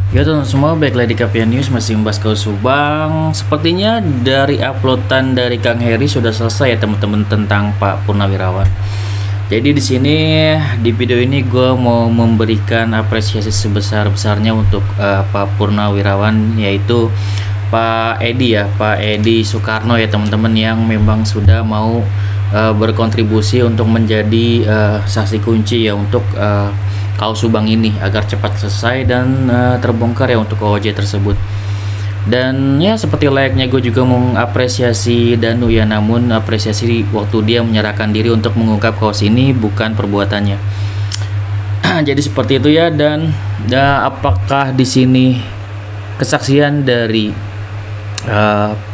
Ya teman semua, baik lagi di KPN News masih membahas kasus Subang. Sepertinya dari uploadan dari Kang Heri sudah selesai ya teman-teman tentang Pak Purnawirawan. Jadi di sini di video ini gue mau memberikan apresiasi sebesar-besarnya untuk Pak Purnawirawan, yaitu Pak Edi ya, Pak Edi Soekarno ya teman-teman, yang memang sudah mau berkontribusi untuk menjadi saksi kunci ya untuk kasus Subang ini agar cepat selesai dan terbongkar ya untuk OJ tersebut. Dan ya seperti layaknya gue juga mengapresiasi Danu ya, namun apresiasi waktu dia menyerahkan diri untuk mengungkap kasus ini, bukan perbuatannya. Jadi seperti itu ya. Dan apakah di sini kesaksian dari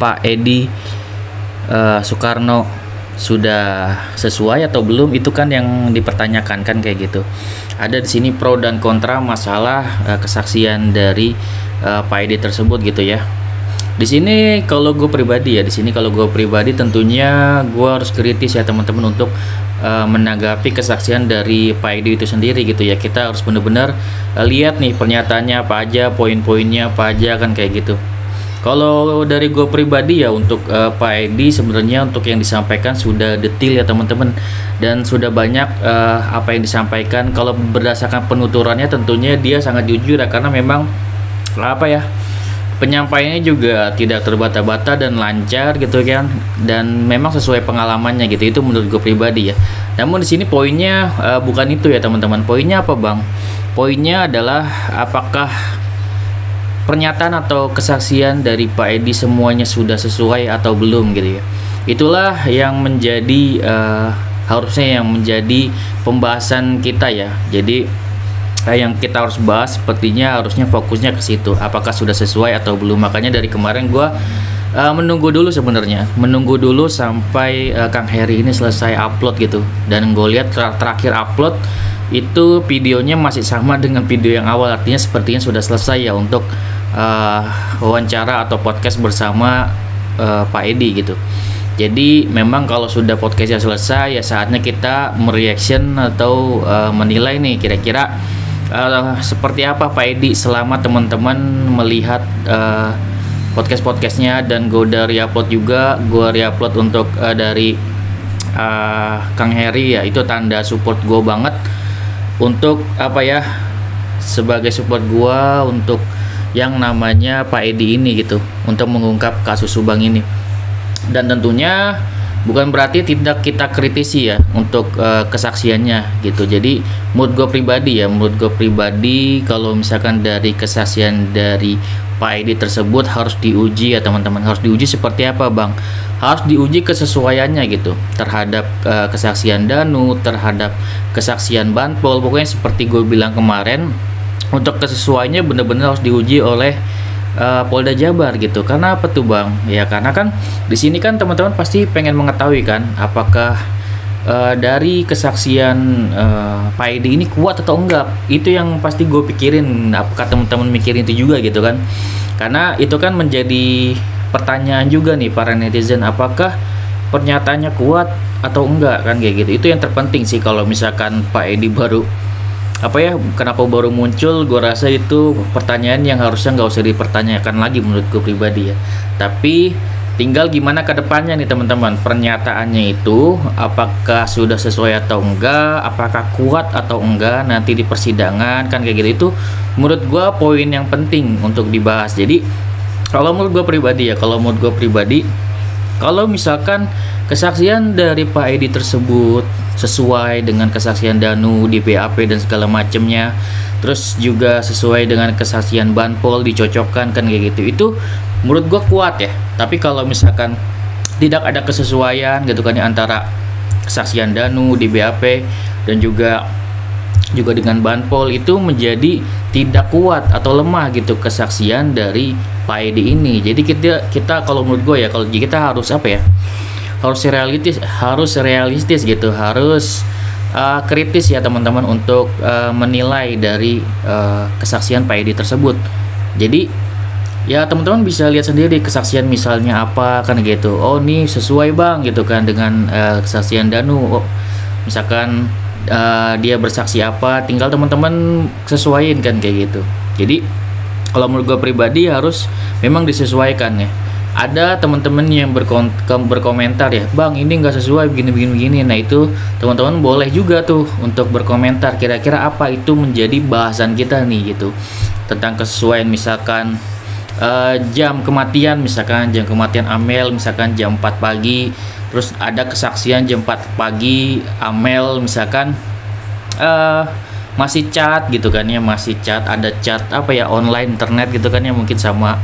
Pak Edi Soekarno sudah sesuai atau belum, itu kan yang dipertanyakan kan kayak gitu. Ada di sini pro dan kontra masalah kesaksian dari Pak Edi tersebut gitu ya. Di sini kalau gue pribadi tentunya gue harus kritis ya teman-teman untuk menanggapi kesaksian dari Pak Edi itu sendiri gitu ya. Kita harus benar-benar lihat nih pernyataannya apa aja, poin-poinnya apa aja kan kayak gitu. Kalau dari gue pribadi ya untuk Pak Edi sebenarnya untuk yang disampaikan sudah detail ya teman-teman, dan sudah banyak apa yang disampaikan. Kalau berdasarkan penuturannya tentunya dia sangat jujur ya, karena memang apa ya, penyampaiannya juga tidak terbata-bata dan lancar gitu kan, dan memang sesuai pengalamannya gitu. Itu menurut gue pribadi ya. Namun di sini poinnya bukan itu ya teman-teman. Poinnya apa bang? Poinnya adalah apakah pernyataan atau kesaksian dari Pak Edi semuanya sudah sesuai atau belum gitu ya. Itulah yang menjadi harusnya yang menjadi pembahasan kita ya. Jadi yang kita harus bahas sepertinya harusnya fokusnya ke situ, apakah sudah sesuai atau belum. Makanya dari kemarin gue menunggu dulu sampai Kang Heri ini selesai upload gitu. Dan gue lihat terakhir upload itu videonya masih sama dengan video yang awal, artinya sepertinya sudah selesai ya untuk wawancara atau podcast bersama Pak Edi gitu. Jadi memang kalau sudah podcastnya selesai ya saatnya kita mereaction atau menilai nih kira-kira seperti apa Pak Edi selama teman-teman melihat podcastnya. Dan gue dari upload juga, gue reupload untuk dari Kang Heri ya, itu tanda support gue banget untuk apa ya, sebagai support gue untuk yang namanya Pak Edi ini gitu, untuk mengungkap kasus Subang ini. Dan tentunya bukan berarti tidak kita kritisi ya untuk kesaksiannya gitu. Jadi menurut gue pribadi kalau misalkan dari kesaksian dari Pak Edi tersebut harus diuji ya teman-teman. Harus diuji seperti apa bang? Harus diuji kesesuaiannya gitu terhadap kesaksian Danu, terhadap kesaksian Banpol. Pokoknya seperti gue bilang kemarin, untuk kesesuaiannya benar-benar harus diuji oleh Polda Jabar gitu. Karena apa tuh bang? Ya karena kan di sini kan teman-teman pasti pengen mengetahui kan, apakah dari kesaksian Pak Edi ini kuat atau enggak. Itu yang pasti gue pikirin. Apakah teman-teman mikirin itu juga gitu kan? Karena itu kan menjadi pertanyaan juga nih para netizen, apakah pernyataannya kuat atau enggak kan kayak gitu. Itu yang terpenting sih. Kalau misalkan Pak Edi baru apa ya, kenapa baru muncul, gue rasa itu pertanyaan yang harusnya nggak usah dipertanyakan lagi menurut gue pribadi ya. Tapi tinggal gimana ke depannya nih teman-teman, pernyataannya itu apakah sudah sesuai atau enggak, apakah kuat atau enggak nanti di persidangan kan kayak gitu. Itu menurut gue poin yang penting untuk dibahas. Jadi kalau menurut gue pribadi, kalau misalkan kesaksian dari Pak Edi tersebut sesuai dengan kesaksian Danu di BAP dan segala macamnya, terus juga sesuai dengan kesaksian Banpol, dicocokkan kan kayak gitu, itu menurut gua kuat ya. Tapi kalau misalkan tidak ada kesesuaian gitu kan ya, antara kesaksian Danu di BAP dan juga dengan Banpol, itu menjadi tidak kuat atau lemah gitu kesaksian dari Pak Edi ini. Jadi kita kalau menurut gue ya, kalau kita harus apa ya, harus realistis gitu, harus kritis ya teman-teman untuk menilai dari kesaksian Pak Edi tersebut. Jadi ya teman-teman bisa lihat sendiri kesaksian misalnya apa kan gitu. Oh nih sesuai bang gitu kan dengan kesaksian Danu. Oh, misalkan dia bersaksi apa, tinggal teman-teman sesuaiin kan kayak gitu. Jadi Kalau menurut gue pribadi harus memang disesuaikan ya. Ada teman-teman yang berkomentar ya, bang ini nggak sesuai begini. Nah itu teman-teman boleh juga tuh untuk berkomentar kira-kira apa itu menjadi bahasan kita nih gitu, tentang kesesuaian. Misalkan jam kematian, misalkan jam kematian Amel misalkan jam 4 pagi, terus ada kesaksian jam 4 pagi Amel misalkan masih chat gitu kan ya, masih chat, ada chat apa ya, online internet gitu kan ya, mungkin sama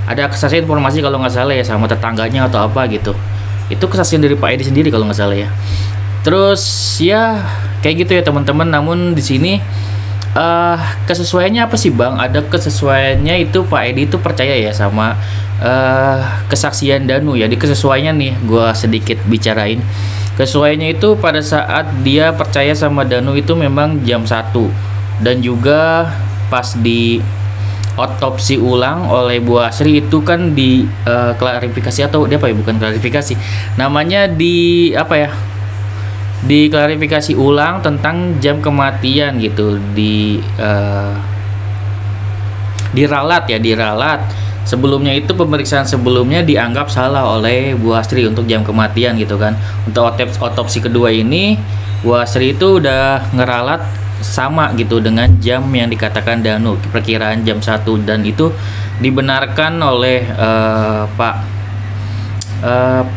ada kesaksian informasi kalau nggak salah ya sama tetangganya atau apa gitu. Itu kesaksian dari Pak Edi sendiri kalau nggak salah ya. Terus ya kayak gitu ya teman-teman. Namun di sini kesesuaiannya apa sih bang? Ada kesesuaiannya itu Pak Edi itu percaya ya sama kesaksian Danu ya. Di kesesuaiannya nih gua sedikit bicarain. Kesesuaiannya itu pada saat dia percaya sama Danu itu memang jam 1, dan juga pas di otopsi ulang oleh Bu Asri itu kan di klarifikasi atau dia apa ya, bukan klarifikasi namanya, di apa ya, diklarifikasi ulang tentang jam kematian gitu, diralat ya, diralat. Sebelumnya itu pemeriksaan sebelumnya dianggap salah oleh Bu Asri untuk jam kematian gitu kan. Untuk otopsi kedua ini Bu Asri itu udah ngeralat sama gitu dengan jam yang dikatakan Danu, perkiraan jam 1, dan itu dibenarkan oleh Pak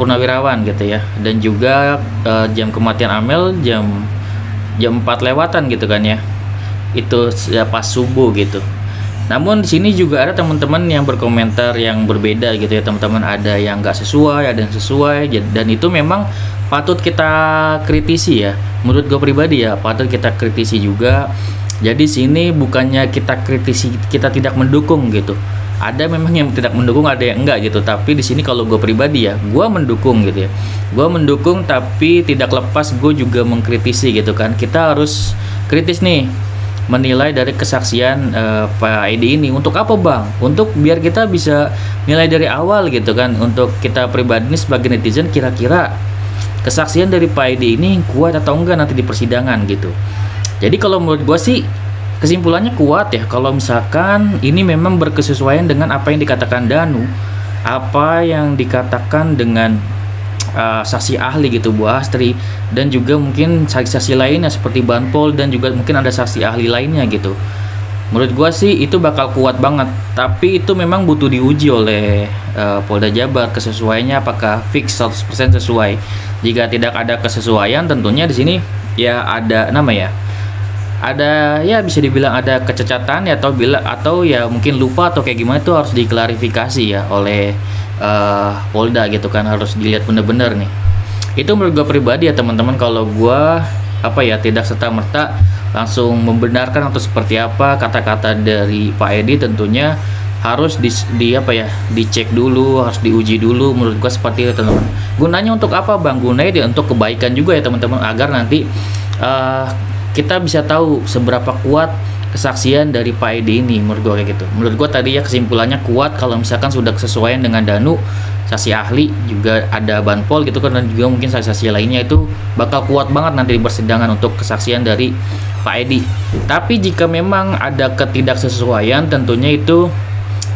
Purnawirawan gitu ya. Dan juga jam kematian Amel jam 4 lewatan gitu kan ya, itu pas subuh gitu. Namun di sini juga ada teman-teman yang berkomentar yang berbeda gitu ya teman-teman. Ada yang nggak sesuai, ada yang sesuai, dan itu memang patut kita kritisi ya. Menurut gue pribadi ya patut kita kritisi juga. Jadi sini bukannya kita kritisi, kita tidak mendukung gitu. Ada memang yang tidak mendukung, ada yang enggak gitu. Tapi di sini kalau gue pribadi ya, gue mendukung gitu ya. Gue mendukung, tapi tidak lepas gue juga mengkritisi gitu kan. Kita harus kritis nih menilai dari kesaksian Pak Edi ini. Untuk apa bang? Untuk biar kita bisa nilai dari awal gitu kan. Untuk kita pribadi ini sebagai netizen, kira-kira kesaksian dari Pak Edi ini kuat atau enggak nanti di persidangan gitu. Jadi kalau menurut gue sih kesimpulannya kuat ya, kalau misalkan ini memang berkesesuaian dengan apa yang dikatakan Danu, apa yang dikatakan dengan saksi ahli gitu Bu Astri, dan juga mungkin saksi-saksi lainnya seperti Banpol, dan juga mungkin ada saksi ahli lainnya gitu. Menurut gua sih itu bakal kuat banget, tapi itu memang butuh diuji oleh Polda Jabar kesesuaiannya apakah fix 100% sesuai. Jika tidak ada kesesuaian, tentunya di sini ya ada ada ya bisa dibilang ada kecacatan ya, atau ya mungkin lupa atau kayak gimana, itu harus diklarifikasi ya oleh Polda gitu kan, harus dilihat bener-bener nih. Itu menurut gue pribadi ya teman-teman. Kalau gue tidak serta-merta langsung membenarkan atau seperti apa kata-kata dari Pak Edi, tentunya harus dicek dulu, harus diuji dulu. Menurut gue seperti itu teman-teman. Gunanya untuk apa bang? Gunanya untuk kebaikan juga ya teman-teman, agar nanti kita bisa tahu seberapa kuat kesaksian dari Pak Edi ini. Menurut gue kayak gitu. Menurut gue tadi ya kesimpulannya kuat kalau misalkan sudah kesesuaian dengan Danu, saksi ahli, juga ada Banpol gitu kan, dan juga mungkin saksi-saksi lainnya, itu bakal kuat banget nanti di persidangan untuk kesaksian dari Pak Edi. Tapi jika memang ada ketidaksesuaian, tentunya itu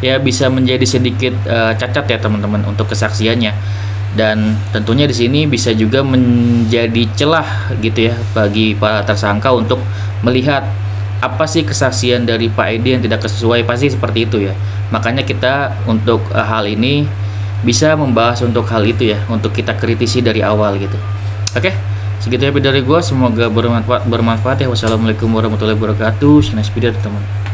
ya bisa menjadi sedikit cacat ya teman-teman untuk kesaksiannya. Dan tentunya di sini bisa juga menjadi celah gitu ya bagi para tersangka untuk melihat apa sih kesaksian dari Pak Edi yang tidak sesuai, pasti seperti itu ya. Makanya kita untuk hal ini bisa membahas untuk hal itu ya, untuk kita kritisi dari awal gitu. Oke, segitu ya dari gue, semoga bermanfaat ya. Wassalamualaikum warahmatullahi wabarakatuh. Next video teman.